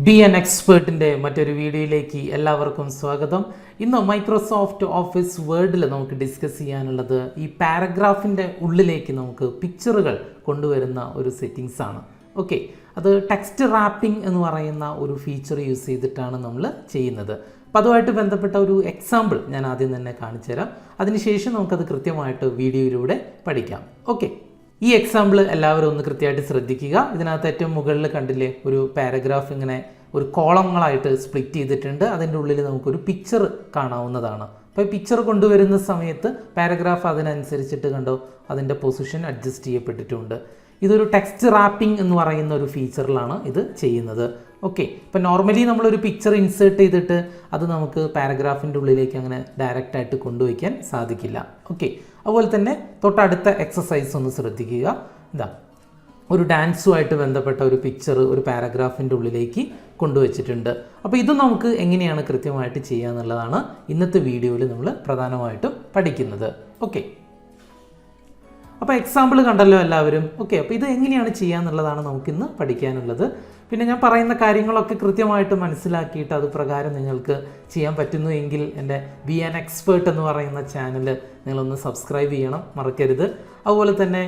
B N എക്സ്പേർട്ടിൻ്റെ മറ്റൊരു വീഡിയോയിലേക്ക് എല്ലാവർക്കും സ്വാഗതം. ഇന്ന് മൈക്രോസോഫ്റ്റ് ഓഫീസ് വേർഡിൽ നമുക്ക് ഡിസ്കസ് ചെയ്യാനുള്ളത് ഈ പാരഗ്രാഫിൻ്റെ ഉള്ളിലേക്ക് നമുക്ക് പിക്ചറുകൾ കൊണ്ടുവരുന്ന ഒരു സെറ്റിങ്സ് ആണ്. ഓക്കെ, അത് ടെക്സ്റ്റ് റാപ്പിംഗ് എന്ന് പറയുന്ന ഒരു ഫീച്ചർ യൂസ് ചെയ്തിട്ടാണ് നമ്മൾ ചെയ്യുന്നത്. അപ്പോൾ അതുമായിട്ട് ബന്ധപ്പെട്ട ഒരു എക്സാമ്പിൾ ഞാൻ ആദ്യം തന്നെ കാണിച്ചു തരാം. അതിനുശേഷം നമുക്കത് കൃത്യമായിട്ട് വീഡിയോയിലൂടെ പഠിക്കാം. ഓക്കെ, ഈ എക്സാമ്പിൾ എല്ലാവരും ഒന്ന് കൃത്യമായിട്ട് ശ്രദ്ധിക്കുക. ഇതിനകത്ത് ഏറ്റവും മുകളിൽ കണ്ടില്ലേ, ഒരു പാരഗ്രാഫ് ഇങ്ങനെ ഒരു കോളങ്ങളായിട്ട് സ്പ്ലിറ്റ് ചെയ്തിട്ടുണ്ട്. അതിൻ്റെ ഉള്ളിൽ നമുക്കൊരു പിക്ചർ കാണാവുന്നതാണ്. അപ്പോൾ ഈ പിക്ചർ കൊണ്ടുവരുന്ന സമയത്ത് പാരഗ്രാഫ് അതിനനുസരിച്ചിട്ട് കണ്ടോ അതിൻ്റെ പൊസിഷൻ അഡ്ജസ്റ്റ് ചെയ്യപ്പെട്ടിട്ടുണ്ട്. ഇതൊരു ടെക്സ്റ്റ് റാപ്പിംഗ് എന്ന് പറയുന്ന ഒരു ഫീച്ചറിലാണ് ഇത് ചെയ്യുന്നത്. ഓക്കെ, ഇപ്പം നോർമലി നമ്മളൊരു പിക്ചർ ഇൻസേർട്ട് ചെയ്തിട്ട് അത് നമുക്ക് പാരഗ്രാഫിൻ്റെ ഉള്ളിലേക്ക് അങ്ങനെ ഡയറക്റ്റായിട്ട് കൊണ്ടുവയ്ക്കാൻ സാധിക്കില്ല. ഓക്കെ, അതുപോലെ തന്നെ തൊട്ടടുത്ത എക്സസൈസ് ഒന്ന് ശ്രദ്ധിക്കുക. ഇതാ ഒരു ഡാൻസുമായിട്ട് ബന്ധപ്പെട്ട ഒരു പിക്ചർ ഒരു പാരഗ്രാഫിൻ്റെ ഉള്ളിലേക്ക് കൊണ്ടുവച്ചിട്ടുണ്ട്. അപ്പോൾ ഇത് നമുക്ക് എങ്ങനെയാണ് കൃത്യമായിട്ട് ചെയ്യുക എന്നുള്ളതാണ് ഇന്നത്തെ വീഡിയോയിൽ നമ്മൾ പ്രധാനമായിട്ടും പഠിക്കുന്നത്. ഓക്കെ, അപ്പോൾ എക്സാമ്പിൾ കണ്ടല്ലോ എല്ലാവരും. ഓക്കെ, അപ്പോൾ ഇത് എങ്ങനെയാണ് ചെയ്യുക എന്നുള്ളതാണ് നമുക്കിന്ന് പഠിക്കാനുള്ളത്. പിന്നെ ഞാൻ പറയുന്ന കാര്യങ്ങളൊക്കെ കൃത്യമായിട്ട് മനസ്സിലാക്കിയിട്ട് അത് പ്രകാരം നിങ്ങൾക്ക് ചെയ്യാൻ പറ്റുന്നു എങ്കിൽ എൻ്റെ ബി ആൻ എക്സ്പേർട്ട് എന്ന് പറയുന്ന ചാനൽ നിങ്ങളൊന്ന് സബ്സ്ക്രൈബ് ചെയ്യണം, മറക്കരുത്. അതുപോലെ തന്നെ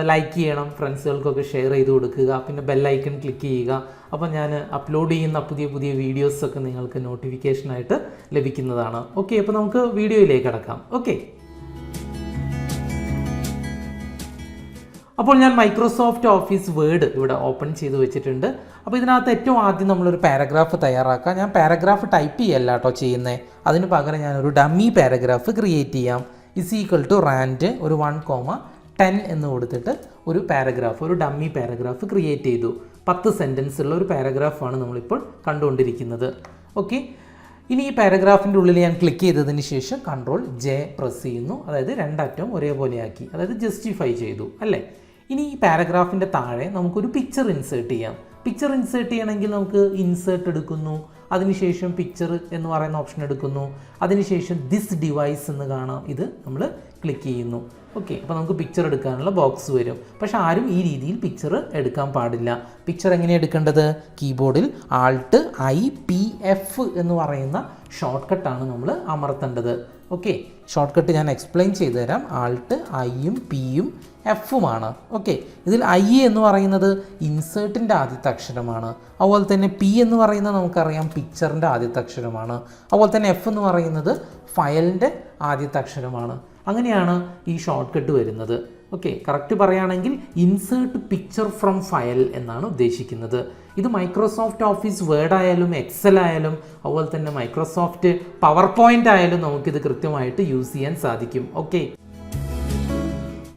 ലൈക്ക് ചെയ്യണം, ഫ്രണ്ട്സുകൾക്കൊക്കെ ഷെയർ ചെയ്ത് കൊടുക്കുക. പിന്നെ ബെല്ലൈക്കൺ ക്ലിക്ക് ചെയ്യുക. അപ്പോൾ ഞാൻ അപ്ലോഡ് ചെയ്യുന്ന പുതിയ പുതിയ വീഡിയോസൊക്കെ നിങ്ങൾക്ക് നോട്ടിഫിക്കേഷനായിട്ട് ലഭിക്കുന്നതാണ്. ഓക്കെ, അപ്പോൾ നമുക്ക് വീഡിയോയിലേക്ക് കടക്കാം. ഓക്കെ, അപ്പോൾ ഞാൻ മൈക്രോസോഫ്റ്റ് ഓഫീസ് വേർഡ് ഇവിടെ ഓപ്പൺ ചെയ്ത് വെച്ചിട്ടുണ്ട്. അപ്പോൾ ഇതിനകത്ത് ഏറ്റവും ആദ്യം നമ്മളൊരു പാരഗ്രാഫ് തയ്യാറാക്കാം. ഞാൻ പാരഗ്രാഫ് ടൈപ്പ് ചെയ്യല്ല കേട്ടോ ചെയ്യുന്നത്. അതിന് പകരം ഞാനൊരു ഡമ്മി പാരഗ്രാഫ് ക്രിയേറ്റ് ചെയ്യാം. = റാൻഡ് ഒരു 1,10 എന്ന് കൊടുത്തിട്ട് ഒരു പാരഗ്രാഫ്, ഒരു ഡമ്മി പാരഗ്രാഫ് ക്രിയേറ്റ് ചെയ്തു. 10 സെൻറ്റൻസ് ഉള്ള ഒരു പാരഗ്രാഫാണ് നമ്മളിപ്പോൾ കണ്ടുകൊണ്ടിരിക്കുന്നത്. ഓക്കെ, ഇനി ഈ പാരഗ്രാഫിൻ്റെ ഉള്ളിൽ ഞാൻ ക്ലിക്ക് ചെയ്തതിന് ശേഷം Ctrl+J പ്രസ് ചെയ്യുന്നു. അതായത് രണ്ടറ്റവും ഒരേപോലെ ആക്കി, അതായത് ജസ്റ്റിഫൈ ചെയ്തു അല്ലേ. ഇനി ഈ പാരഗ്രാഫിൻ്റെ താഴെ നമുക്കൊരു പിക്ചർ ഇൻസേർട്ട് ചെയ്യാം. പിക്ചർ ഇൻസേർട്ട് ചെയ്യണമെങ്കിൽ നമുക്ക് ഇൻസേർട്ട് എടുക്കുന്നു, അതിനുശേഷം പിക്ചർ എന്ന് പറയുന്ന ഓപ്ഷൻ എടുക്കുന്നു, അതിനുശേഷം ദിസ് ഡിവൈസ് എന്ന് കാണാം, ഇത് നമ്മൾ ക്ലിക്ക് ചെയ്യുന്നു. ഓക്കെ, അപ്പോൾ നമുക്ക് പിക്ചർ എടുക്കാനുള്ള ബോക്സ് വരും. പക്ഷെ ആരും ഈ രീതിയിൽ പിക്ചർ എടുക്കാൻ പാടില്ല. പിക്ചർ എങ്ങനെയാണ് എടുക്കേണ്ടത്? കീബോർഡിൽ Alt+I+P+F എന്ന് പറയുന്ന ഷോർട്ട് കട്ടാണ് നമ്മൾ അമർത്തേണ്ടത്. ഓക്കെ, ഷോർട്ട് കട്ട് ഞാൻ എക്സ്പ്ലെയിൻ ചെയ്തു തരാം. Alt, I-യും P-യും F-ഉമാണ്. ഓക്കെ, ഇതിൽ I എന്ന് പറയുന്നത് ഇൻസേർട്ടിൻ്റെ ആദ്യത്തെ അക്ഷരമാണ്. അതുപോലെ തന്നെ P എന്ന് പറയുന്നത് നമുക്കറിയാം പിക്ചറിൻ്റെ ആദ്യത്തെ അക്ഷരമാണ്. അതുപോലെ തന്നെ F എന്ന് പറയുന്നത് ഫയലിൻ്റെ ആദ്യത്തെ അക്ഷരമാണ്. അങ്ങനെയാണ് ഈ ഷോർട്ട് കട്ട് വരുന്നത്. ഓക്കെ, കറക്റ്റ് പറയുകയാണെങ്കിൽ ഇൻസേർട്ട് പിക്ചർ ഫ്രം ഫയൽ എന്നാണ് ഉദ്ദേശിക്കുന്നത്. ഇത് മൈക്രോസോഫ്റ്റ് ഓഫീസ് വേർഡ് ആയാലും എക്സൽ ആയാലും അതുപോലെ തന്നെ മൈക്രോസോഫ്റ്റ് പവർ പോയിൻ്റ് ആയാലും നമുക്കിത് കൃത്യമായിട്ട് യൂസ് ചെയ്യാൻ സാധിക്കും. ഓക്കെ,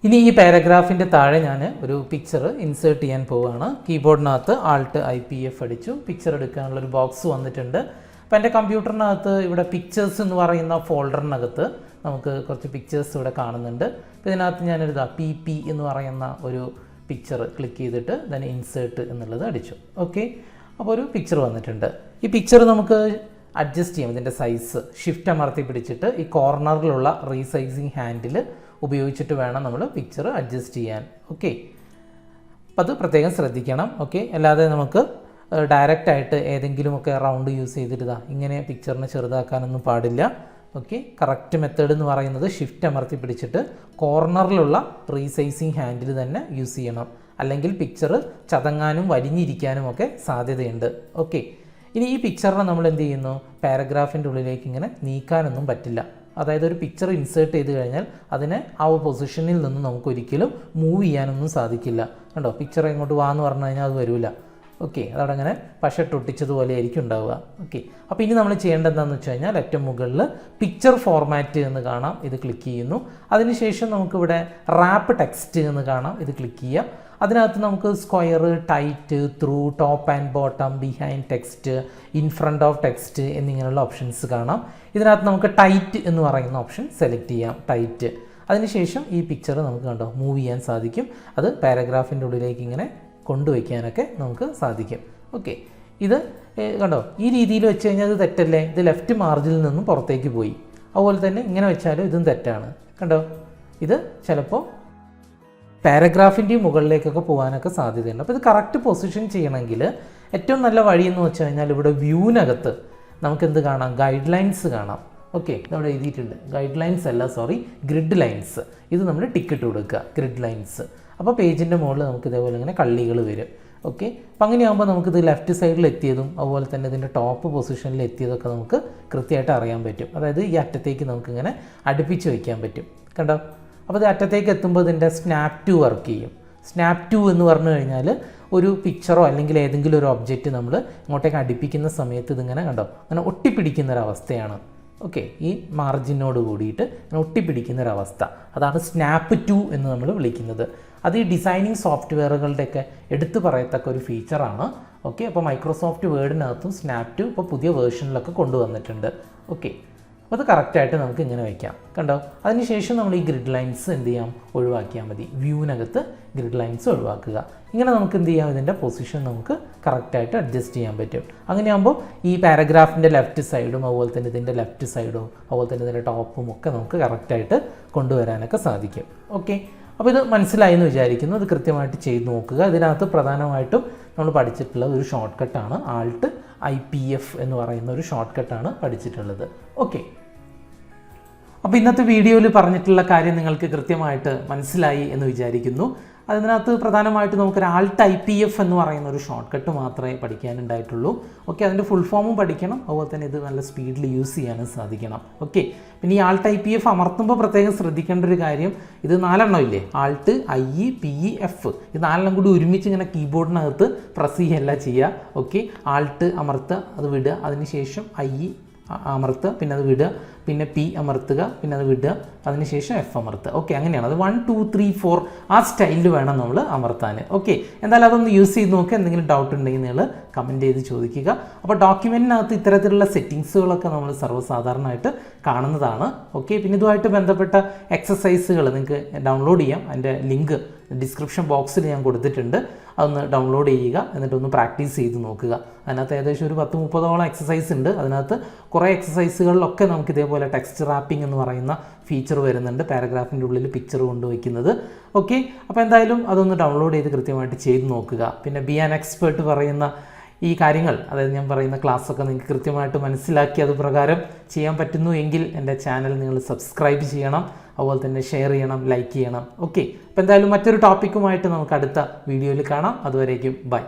ഇനി ഈ പാരഗ്രാഫിൻ്റെ താഴെ ഞാൻ ഒരു പിക്ചർ ഇൻസേർട്ട് ചെയ്യാൻ പോവുകയാണ്. കീബോർഡിനകത്ത് Alt+I+P+F അടിച്ചു. പിക്ചർ എടുക്കാനുള്ളൊരു ബോക്സ് വന്നിട്ടുണ്ട്. അപ്പോൾ എൻ്റെ കമ്പ്യൂട്ടറിനകത്ത് ഇവിടെ പിക്ചേഴ്സ് എന്ന് പറയുന്ന ഫോൾഡറിനകത്ത് നമുക്ക് കുറച്ച് പിക്ചേഴ്സ് ഇവിടെ കാണുന്നുണ്ട്. അപ്പോൾ ഇതിനകത്ത് ഞാനൊരു PP എന്ന് പറയുന്ന ഒരു പിക്ചർ ക്ലിക്ക് ചെയ്തിട്ട് then ഇൻസേർട്ട് എന്നുള്ളത് അടിച്ചു. ഓക്കെ, അപ്പോൾ ഒരു പിക്ചർ വന്നിട്ടുണ്ട്. ഈ പിക്ചർ നമുക്ക് അഡ്ജസ്റ്റ് ചെയ്യാം. ഇതിൻ്റെ സൈസ് ഷിഫ്റ്റ് അമർത്തി പിടിച്ചിട്ട് ഈ കോർണറിലുള്ള റീസൈസിങ് ഹാൻഡിൽ ഉപയോഗിച്ചിട്ട് വേണം നമ്മൾ പിക്ചർ അഡ്ജസ്റ്റ് ചെയ്യാൻ. ഓക്കെ, അപ്പോൾ അത് പ്രത്യേകം ശ്രദ്ധിക്കണം. ഓക്കെ, അല്ലാതെ നമുക്ക് ഡയറക്റ്റായിട്ട് ഏതെങ്കിലുമൊക്കെ റൗണ്ട് യൂസ് ചെയ്തിട്ട് ഇങ്ങനെ പിക്ചറിനെ ചെറുതാക്കാനൊന്നും പാടില്ല. ഓക്കെ, കറക്റ്റ് മെത്തേഡ് എന്ന് പറയുന്നത് ഷിഫ്റ്റ് അമർത്തി പിടിച്ചിട്ട് കോർണറിലുള്ള റീസൈസിങ് ഹാൻഡിൽ തന്നെ യൂസ് ചെയ്യണം. അല്ലെങ്കിൽ പിക്ചർ ചതങ്ങാനും വലിഞ്ഞിരിക്കാനും ഒക്കെ സാധ്യതയുണ്ട്. ഓക്കെ, ഇനി ഈ പിക്ചറിനെ നമ്മൾ എന്ത് ചെയ്യുന്നു? പാരഗ്രാഫിൻ്റെ ഉള്ളിലേക്ക് ഇങ്ങനെ നീക്കാനൊന്നും പറ്റില്ല. അതായത് ഒരു പിക്ചർ ഇൻസേർട്ട് ചെയ്ത് കഴിഞ്ഞാൽ അതിനെ ആ പൊസിഷനിൽ നിന്ന് നമുക്കൊരിക്കലും മൂവ് ചെയ്യാനൊന്നും സാധിക്കില്ല. കണ്ടോ, പിക്ചർ ഇങ്ങോട്ട് വാന്ന് പറഞ്ഞു കഴിഞ്ഞാൽ അത് വരില്ല. ഓക്കെ, അതവിടെ അങ്ങനെ പശട്ടൊട്ടിച്ചതുപോലെ ആയിരിക്കും ഉണ്ടാവുക. ഓക്കെ, അപ്പോൾ ഇനി നമ്മൾ ചെയ്യേണ്ടത് എന്താണെന്ന് വെച്ച് കഴിഞ്ഞാൽ ഏറ്റവും മുകളിൽ പിക്ചർ ഫോർമാറ്റ് എന്ന് കാണാം, ഇത് ക്ലിക്ക് ചെയ്യുന്നു. അതിനുശേഷം നമുക്കിവിടെ റാപ്പ് ടെക്സ്റ്റ് എന്ന് കാണാം, ഇത് ക്ലിക്ക് ചെയ്യാം. അതിനകത്ത് നമുക്ക് square, tight, through, top and bottom, behind text, in front of text എന്നിങ്ങനെയുള്ള ഓപ്ഷൻസ് കാണാം. ഇതിനകത്ത് നമുക്ക് ടൈറ്റ് എന്ന് പറയുന്ന ഓപ്ഷൻ സെലക്ട് ചെയ്യാം, ടൈറ്റ്. അതിനുശേഷം ഈ പിക്ചർ നമുക്ക് കണ്ടോ മൂവ് ചെയ്യാൻ സാധിക്കും. അത് പാരഗ്രാഫിൻ്റെ ഉള്ളിലേക്ക് ഇങ്ങനെ കൊണ്ടുവയ്ക്കാനൊക്കെ നമുക്ക് സാധിക്കും. ഓക്കെ, ഇത് കണ്ടോ ഈ രീതിയിൽ വെച്ച് കഴിഞ്ഞാൽ അത് തെറ്റല്ലേ? ഇത് ലെഫ്റ്റ് മാർജിനിൽ നിന്നും പുറത്തേക്ക് പോയി. അതുപോലെ തന്നെ ഇങ്ങനെ വെച്ചാലും ഇതും തെറ്റാണ്. കണ്ടോ, ഇത് ചിലപ്പോൾ പാരഗ്രാഫിൻ്റെ മുകളിലേക്കൊക്കെ പോകാനൊക്കെ സാധ്യതയുണ്ട്. അപ്പോൾ ഇത് കറക്റ്റ് പൊസിഷൻ ചെയ്യണമെങ്കിൽ ഏറ്റവും നല്ല വഴി എന്ന് വെച്ച് കഴിഞ്ഞാൽ ഇവിടെ വ്യൂവിനകത്ത് നമുക്ക് എന്ത് കാണാം, ഗൈഡ് ലൈൻസ് കാണാം. ഓക്കെ, ഇതവിടെ എഴുതിയിട്ടുണ്ട്, ഗൈഡ് ലൈൻസ് അല്ല സോറി, ഗ്രിഡ് ലൈൻസ്. ഇത് നമ്മൾ ടിക്കറ്റ് കൊടുക്കുക, ഗ്രിഡ് ലൈൻസ്. അപ്പോൾ പേജിൻ്റെ മുകളിൽ നമുക്ക് ഇതേപോലെ ഇങ്ങനെ കള്ളികൾ വരും. ഓക്കെ, അപ്പോൾ അങ്ങനെയാകുമ്പോൾ നമുക്കിത് ലെഫ്റ്റ് സൈഡിൽ എത്തിയതും അതുപോലെ തന്നെ ഇതിൻ്റെ ടോപ്പ് പൊസിഷനിൽ എത്തിയതൊക്കെ നമുക്ക് കൃത്യമായിട്ട് അറിയാൻ പറ്റും. അതായത് ഈ അറ്റത്തേക്ക് നമുക്കിങ്ങനെ അടുപ്പിച്ച് വയ്ക്കാൻ പറ്റും. കണ്ടോ? അപ്പോൾ ഇത് അറ്റത്തേക്ക് എത്തുമ്പോൾ ഇതിൻ്റെ സ്നാപ്പ് ടു വർക്ക് ചെയ്യും. സ്നാപ്പ് ടു എന്ന് പറഞ്ഞു കഴിഞ്ഞാൽ ഒരു പിക്ചറോ അല്ലെങ്കിൽ ഏതെങ്കിലും ഒരു ഒബ്ജക്റ്റ് നമ്മൾ ഇങ്ങോട്ടേക്ക് അടുപ്പിക്കുന്ന സമയത്ത് ഇതിങ്ങനെ കണ്ടോ അങ്ങനെ ഒട്ടിപ്പിടിക്കുന്നൊരവസ്ഥയാണ്. ഓക്കെ, ഈ മാർജിനോട് കൂടിയിട്ട് അങ്ങനെ ഒട്ടിപ്പിടിക്കുന്നൊരവസ്ഥ, അതാണ് സ്നാപ്പ് ടു എന്ന് നമ്മൾ വിളിക്കുന്നത്. അത് ഈ ഡിസൈനിങ് സോഫ്റ്റ്വെയറുകളുടെയൊക്കെ എടുത്തു പറയത്തക്ക ഒരു ഫീച്ചറാണ്. ഓക്കെ, അപ്പോൾ മൈക്രോസോഫ്റ്റ് വേർഡിനകത്തും സ്നാപ്പ് ടു ഇപ്പോൾ പുതിയ വേർഷനിലൊക്കെ കൊണ്ടുവന്നിട്ടുണ്ട്. ഓക്കെ, അപ്പോൾ അത് കറക്റ്റായിട്ട് നമുക്ക് ഇങ്ങനെ വയ്ക്കാം. കണ്ടോ? അതിനുശേഷം നമ്മൾ ഈ ഗ്രിഡ് ലൈൻസ് എന്ത് ചെയ്യാം, ഒഴിവാക്കിയാൽ മതി. വ്യൂവിനകത്ത് ഗ്രിഡ് ലൈൻസ് ഒഴിവാക്കുക. ഇങ്ങനെ നമുക്ക് എന്ത് ചെയ്യാം, ഇതിൻ്റെ പൊസിഷൻ നമുക്ക് കറക്റ്റായിട്ട് അഡ്ജസ്റ്റ് ചെയ്യാൻ പറ്റും. അങ്ങനെയാകുമ്പോൾ ഈ പാരഗ്രാഫിൻ്റെ ലെഫ്റ്റ് സൈഡും അതുപോലെ തന്നെ ഇതിൻ്റെ ലെഫ്റ്റ് സൈഡും അതുപോലെ തന്നെ ഇതിൻ്റെ ടോപ്പും ഒക്കെ നമുക്ക് കറക്റ്റായിട്ട് കൊണ്ടുവരാനൊക്കെ സാധിക്കും. ഓക്കെ, അപ്പോൾ ഇത് മനസ്സിലായി എന്ന് വിചാരിക്കുന്നു. അത് കൃത്യമായിട്ട് ചെയ്ത് നോക്കുക. ഇതിനകത്ത് പ്രധാനമായിട്ടും നമ്മൾ പഠിച്ചിട്ടുള്ള ഒരു ഷോർട്ട് കട്ടാണ് ആൾട്ട് IPF എന്ന് പറയുന്ന ഒരു ഷോർട്ട് കട്ടാണ് പഠിച്ചിട്ടുള്ളത്. ഓക്കെ, അപ്പോൾ ഇന്നത്തെ വീഡിയോയിൽ പറഞ്ഞിട്ടുള്ള കാര്യം നിങ്ങൾക്ക് കൃത്യമായിട്ട് മനസ്സിലായി എന്ന് വിചാരിക്കുന്നു. അതിനകത്ത് പ്രധാനമായിട്ട് നമുക്കൊരു ആൾട്ട് IPF എന്ന് പറയുന്ന ഒരു ഷോർട്ട് കട്ട് മാത്രമേ പഠിക്കാനുണ്ടായിട്ടുള്ളൂ. ഓക്കെ, അതിൻ്റെ ഫുൾ ഫോമും പഠിക്കണം, അതുപോലെ തന്നെ ഇത് നല്ല സ്പീഡിൽ യൂസ് ചെയ്യാനും സാധിക്കണം. ഓക്കെ, പിന്നെ ഈ ആൾട്ട് IPF അമർത്തുമ്പോൾ പ്രത്യേകം ശ്രദ്ധിക്കേണ്ട ഒരു കാര്യം, ഇത് 4 ഇല്ലേ, ആൾട്ട് IE PE F, ഇത് 4 കൂടി ഒരുമിച്ച് ഇങ്ങനെ കീബോർഡിനകത്ത് പ്രസ് ചെയ്യല്ല ചെയ്യുക. ഓക്കെ, ആൾട്ട് അമർത്തുക, അത് വിടുക, അതിനുശേഷം IE അമർത്തുക, പിന്നെ അത് വിടുക, പിന്നെ P അമർത്തുക, പിന്നെ അത് വിടുക, അതിനുശേഷം F അമർത്തുക. ഓക്കെ, അങ്ങനെയാണ് അത് 1 2 3 4 ആ സ്റ്റൈലിൽ വേണം നമ്മൾ അമർത്താൻ. ഓക്കെ, എന്തായാലും അതൊന്ന് യൂസ് ചെയ്ത് നോക്കുക. എന്തെങ്കിലും ഡൗട്ട് ഉണ്ടെങ്കിൽ നിങ്ങൾ കമൻറ്റ് ചെയ്ത് ചോദിക്കുക. അപ്പോൾ ഡോക്യുമെൻറ്റിനകത്ത് ഇത്തരത്തിലുള്ള സെറ്റിങ്സുകളൊക്കെ നമ്മൾ സർവ്വസാധാരണമായിട്ട് കാണുന്നതാണ്. ഓക്കെ, പിന്നെ ഇതുമായിട്ട് ബന്ധപ്പെട്ട എക്സസൈസുകൾ നിങ്ങൾക്ക് ഡൗൺലോഡ് ചെയ്യാം. അതിൻ്റെ ലിങ്ക് ഡിസ്ക്രിപ്ഷൻ ബോക്സിൽ ഞാൻ കൊടുത്തിട്ടുണ്ട്. അതൊന്ന് ഡൗൺലോഡ് ചെയ്യുക, എന്നിട്ടൊന്ന് പ്രാക്ടീസ് ചെയ്ത് നോക്കുക. അതിനകത്ത് ഏകദേശം ഒരു 10-30ഓളം എക്സസൈസ് ഉണ്ട്. അതിനകത്ത് കുറേ എക്സസൈസുകളിലൊക്കെ നമുക്ക് ഇതേപോലെ ടെക്സ്റ്റ് റാപ്പിംഗ് എന്ന് പറയുന്ന ഫീച്ചർ വരുന്നുണ്ട്, പാരഗ്രാഫിൻ്റെ ഉള്ളിൽ പിക്ചർ കൊണ്ടുവയ്ക്കുന്നത്. ഓക്കെ, അപ്പോൾ എന്തായാലും അതൊന്ന് ഡൗൺലോഡ് ചെയ്ത് കൃത്യമായിട്ട് ചെയ്ത് നോക്കുക. പിന്നെ ബി ആൻ എക്സ്പേർട്ട് പറയുന്ന ഈ കാര്യങ്ങൾ, അതായത് ഞാൻ പറയുന്ന ക്ലാസ്സൊക്കെ നിങ്ങൾക്ക് കൃത്യമായിട്ട് മനസ്സിലാക്കി അത് പ്രകാരം ചെയ്യാൻ പറ്റുന്നു എങ്കിൽ എൻ്റെ ചാനൽ നിങ്ങൾ സബ്സ്ക്രൈബ് ചെയ്യണം, അതുപോലെ തന്നെ ഷെയർ ചെയ്യണം, ലൈക്ക് ചെയ്യണം. ഓക്കെ, അപ്പോൾ എന്തായാലും മറ്റൊരു ടോപ്പിക്കുമായിട്ട് നമുക്ക് അടുത്ത വീഡിയോയിൽ കാണാം. അതുവരേക്കും ബൈ.